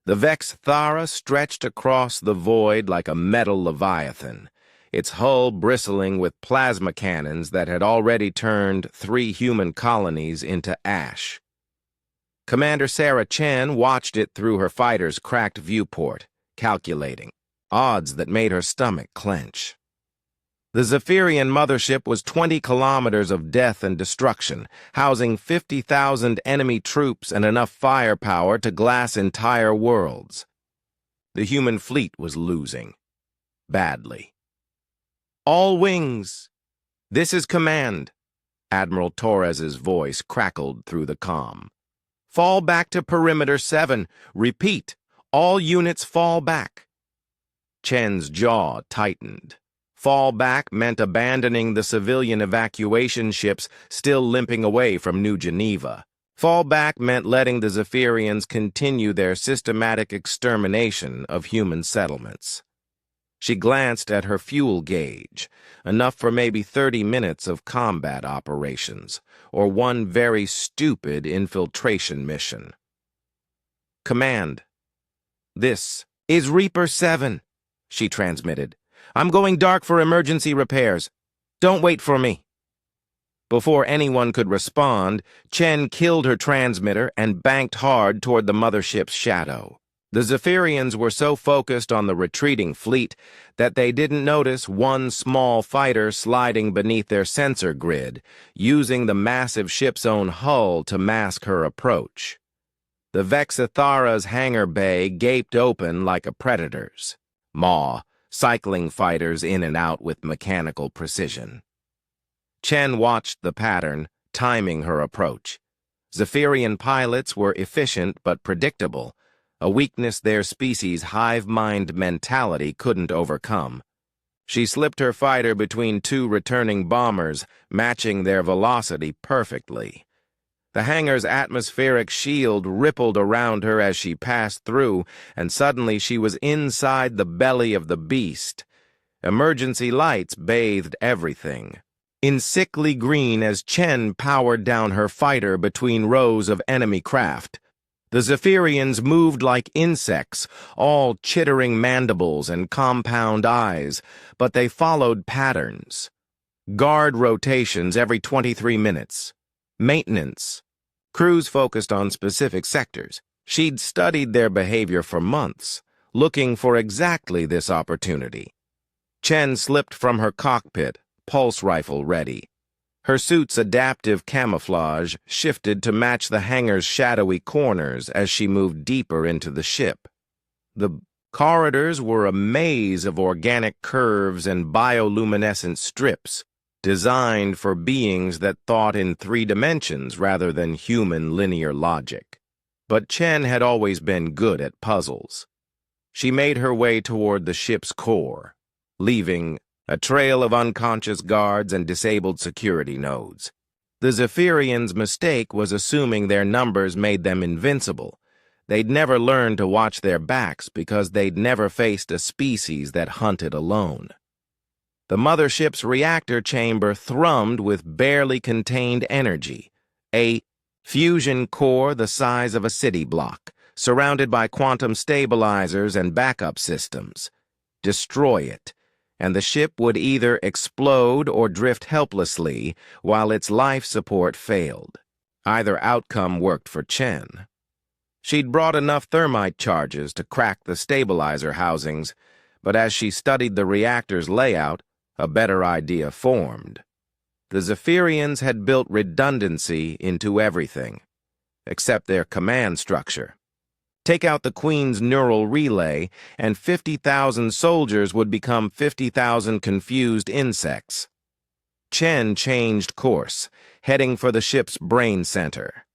The Vex Thara stretched across the void like a metal leviathan, its hull bristling with plasma cannons that had already turned 3 human colonies into ash. Commander Sarah Chen watched it through her fighter's cracked viewport, calculating, odds that made her stomach clench. The Zephyrian mothership was 20 kilometers of death and destruction, housing 50,000 enemy troops and enough firepower to glass entire worlds. The human fleet was losing. Badly. "All wings! This is command," Admiral Torres's voice crackled through the comm. "Fall back to Perimeter 7. Repeat, all units fall back." Chen's jaw tightened. Fall back meant abandoning the civilian evacuation ships still limping away from New Geneva. Fall back meant letting the Zephyrians continue their systematic extermination of human settlements. She glanced at her fuel gauge, enough for maybe 30 minutes of combat operations, or one very stupid infiltration mission. "Command, this is Reaper 7, she transmitted. "I'm going dark for emergency repairs. Don't wait for me." Before anyone could respond, Chen killed her transmitter and banked hard toward the mothership's shadow. The Zephyrians were so focused on the retreating fleet that they didn't notice one small fighter sliding beneath their sensor grid, using the massive ship's own hull to mask her approach. The Vexithara's hangar bay gaped open like a predator's. Maw, cycling fighters in and out with mechanical precision. Chen watched the pattern, timing her approach. Zephyrian pilots were efficient but predictable, a weakness their species' hive-mind mentality couldn't overcome. She slipped her fighter between 2 returning bombers, matching their velocity perfectly. The hangar's atmospheric shield rippled around her as she passed through, and suddenly she was inside the belly of the beast. Emergency lights bathed everything. In sickly green as Chen powered down her fighter between rows of enemy craft. The Zephyrians moved like insects, all chittering mandibles and compound eyes, but they followed patterns. Guard rotations every 23 minutes. Maintenance. Crews focused on specific sectors. She'd studied their behavior for months, looking for exactly this opportunity. Chen slipped from her cockpit, pulse rifle ready. Her suit's adaptive camouflage shifted to match the hangar's shadowy corners as she moved deeper into the ship. The corridors were a maze of organic curves and bioluminescent strips, designed for beings that thought in 3 dimensions rather than human linear logic. But Chen had always been good at puzzles. She made her way toward the ship's core, leaving a trail of unconscious guards and disabled security nodes. The Zephyrians' mistake was assuming their numbers made them invincible. They'd never learned to watch their backs because they'd never faced a species that hunted alone. The mothership's reactor chamber thrummed with barely contained energy, a fusion core the size of a city block, surrounded by quantum stabilizers and backup systems. Destroy it, and the ship would either explode or drift helplessly while its life support failed. Either outcome worked for Chen. She'd brought enough thermite charges to crack the stabilizer housings, but as she studied the reactor's layout, a better idea formed. The Zephyrians had built redundancy into everything, except their command structure. Take out the Queen's neural relay, and 50,000 soldiers would become 50,000 confused insects. Chen changed course, heading for the ship's brain center.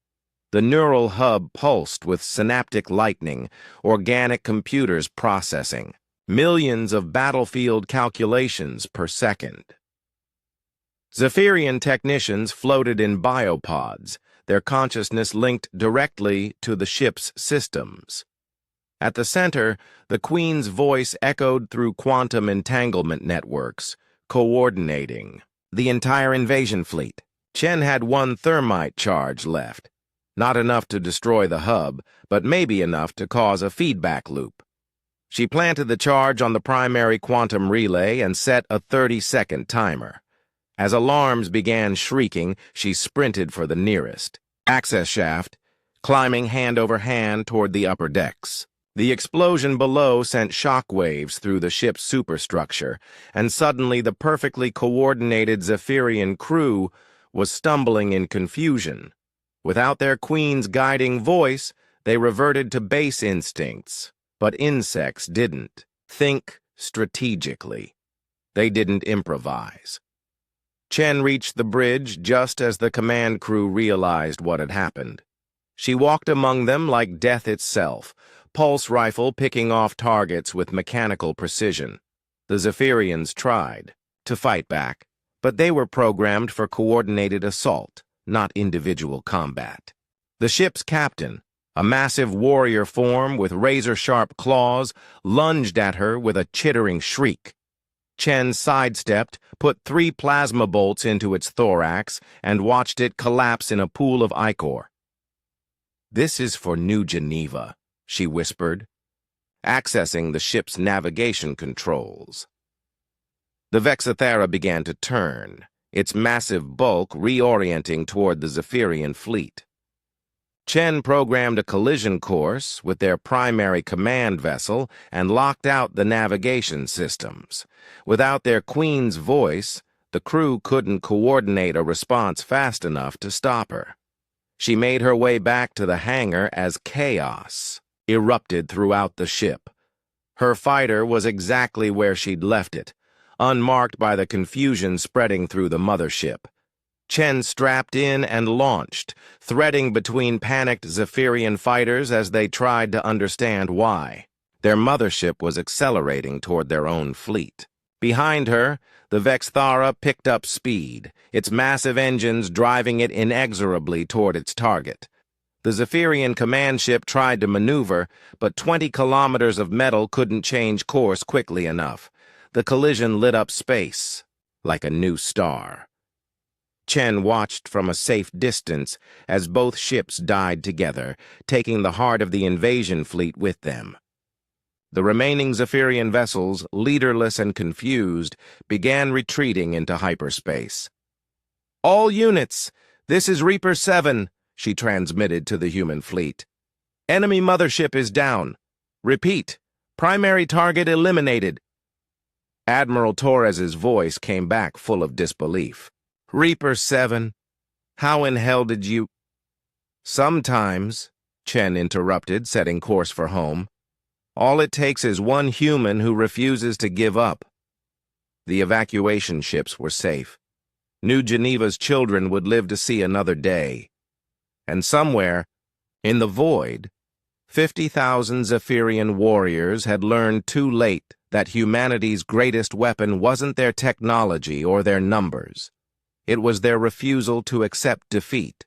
The neural hub pulsed with synaptic lightning, organic computers processing. Millions of battlefield calculations per second. Zephyrian technicians floated in biopods, their consciousness linked directly to the ship's systems. At the center, the Queen's voice echoed through quantum entanglement networks, coordinating the entire invasion fleet. Chen had 1 thermite charge left. Not enough to destroy the hub, but maybe enough to cause a feedback loop. She planted the charge on the primary quantum relay and set a 30-second timer. As alarms began shrieking, she sprinted for the nearest access shaft, climbing hand over hand toward the upper decks. The explosion below sent shockwaves through the ship's superstructure, and suddenly the perfectly coordinated Zephyrian crew was stumbling in confusion. Without their queen's guiding voice, they reverted to base instincts. But insects didn't think strategically. They didn't improvise. Chen reached the bridge just as the command crew realized what had happened. She walked among them like death itself, pulse rifle picking off targets with mechanical precision. The Zephyrians tried to fight back, but they were programmed for coordinated assault, not individual combat. The ship's captain, a massive warrior form with razor-sharp claws, lunged at her with a chittering shriek. Chen sidestepped, put 3 plasma bolts into its thorax, and watched it collapse in a pool of ichor. "This is for New Geneva," she whispered, accessing the ship's navigation controls. The Vexithera began to turn, its massive bulk reorienting toward the Zephyrian fleet. Chen programmed a collision course with their primary command vessel and locked out the navigation systems. Without their queen's voice, the crew couldn't coordinate a response fast enough to stop her. She made her way back to the hangar as chaos erupted throughout the ship. Her fighter was exactly where she'd left it, unmarked by the confusion spreading through the mothership. Chen strapped in and launched, threading between panicked Zephyrian fighters as they tried to understand why. Their mothership was accelerating toward their own fleet. Behind her, the Vexthara picked up speed, its massive engines driving it inexorably toward its target. The Zephyrian command ship tried to maneuver, but 20 kilometers of metal couldn't change course quickly enough. The collision lit up space like a new star. Chen watched from a safe distance as both ships died together, taking the heart of the invasion fleet with them. The remaining Zephyrian vessels, leaderless and confused, began retreating into hyperspace. "All units, this is Reaper 7, she transmitted to the human fleet. "Enemy mothership is down. Repeat, primary target eliminated." Admiral Torres's voice came back full of disbelief. "Reaper 7, how in hell did you—" "Sometimes," Chen interrupted, setting course for home, "all it takes is one human who refuses to give up." The evacuation ships were safe. New Geneva's children would live to see another day. And somewhere, in the void, 50,000 Zephyrian warriors had learned too late that humanity's greatest weapon wasn't their technology or their numbers. It was their refusal to accept defeat.